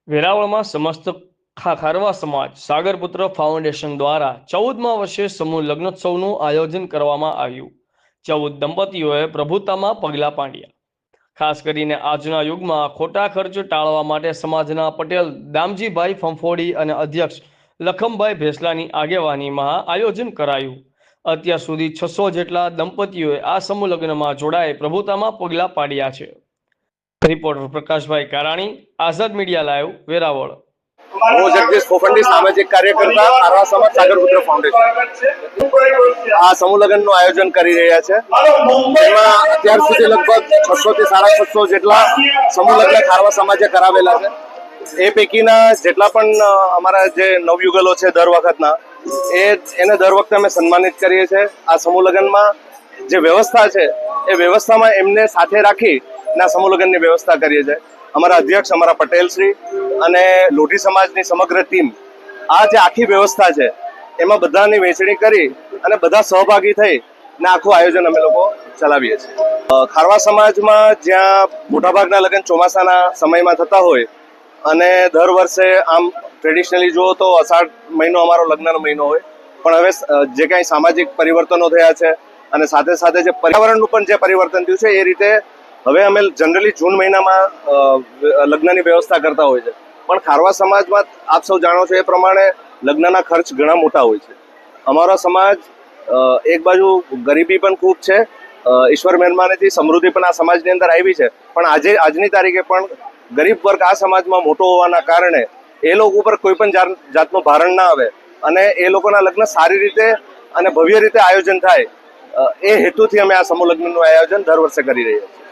વેરાવળમાં સમસ્ત ખારવા સમાજ સાગરપુત્ર ફાઉન્ડેશન દ્વારા 14મા વર્ષે સમૂહ લગ્નોત્સવનું આયોજન કરવામાં આવ્યું। 14 દંપતીઓએ પ્રભુતામાં પગલાં પાડ્યા। ખાસ કરીને આજના યુગમાં ખોટા ખર્ચ ટાળવા માટે સમાજના પટેલ દામજીભાઈ ફંફોડી અને અધ્યક્ષ લખમભાઈ ભેસલાની આગેવાનીમાં આયોજન કરાયું। અત્યાર સુધી 600 જેટલા દંપતીઓએ આ સમૂહ લગ્નમાં જોડાઈ પ્રભુતામાં પગલાં પાડ્યા છે। રિપોર્ટર પ્રકાશભાઈ કારાણી, આઝાદ મીડિયા લાઈવ, વેરાવળ। હું જગદીશ ફોફંડી, સામાજિક કાર્યકર્તા, ખારવા સમાજ સાગરપુત્ર ફાઉન્ડેશન આ સમૂહ લગ્નનું આયોજન કરી રહ્યા છે। એમાં અત્યાર સુધી લગભગ 600 થી 650 જેટલા સમૂહ લગ્ન ખારવા સમાજે કરાવેલા છે। એ પૈકીના જેટલા પણ અમારા જે નવયુગલો છે દર વખતના એને દર વખતે અમે સન્માનિત કરીએ છીએ। આ સમૂહ લગ્નમાં જે વ્યવસ્થા છે એ વ્યવસ્થામાં એમને સાથે રાખી ના સમૂહ લગ્નની વ્યવસ્થા કરીએ છીએ। અમારા અધ્યક્ષ, અમારા પટેલ શ્રી અને લોઢી સમાજની સમગ્ર ટીમ આ જે આખી વ્યવસ્થા છે એમાં બધાની વહેંચણી કરી અને બધા સહભાગી થઈ ને આખું આયોજન અમે લોકો ચલાવીએ છીએ। ખારવા સમાજમાં જ્યાં મોટાભાગના લગ્ન ચોમાસાના સમયમાં થતા હોય અને દર વર્ષે આમ ટ્રેડિશનલી જુઓ તો અષાઢ મહિનો અમારો લગ્નનો મહિનો હોય, પણ હવે જે કાંઈ સામાજિક પરિવર્તનો થયા છે અને સાથે સાથે જે પર્યાવરણનું પણ જે પરિવર્તન થયું છે એ રીતે હવે અમે જનરલી જૂન મહિનામાં લગ્નની વ્યવસ્થા કરતા હોય છે। પણ ખારવા સમાજમાં આપ સૌ જાણો છો એ પ્રમાણે લગ્નના ખર્ચ ઘણા મોટા હોય છે। અમારો સમાજ એક બાજુ ગરીબી પણ ખૂબ છે, ઈશ્વર મહેરબાનીથી સમૃદ્ધિ પણ આ સમાજની અંદર આવી છે, પણ આજની તારીખે પણ ગરીબ વર્ગ આ સમાજમાં મોટો હોવાના કારણે એ લોકો ઉપર કોઈ પણ જાતનું ભારણ ના આવે અને એ લોકોના લગ્ન સારી રીતે અને ભવ્ય રીતે આયોજન થાય એ હેતુથી અમે આ સમૂહ લગ્નનું આયોજન દર વર્ષે કરી રહ્યા છીએ।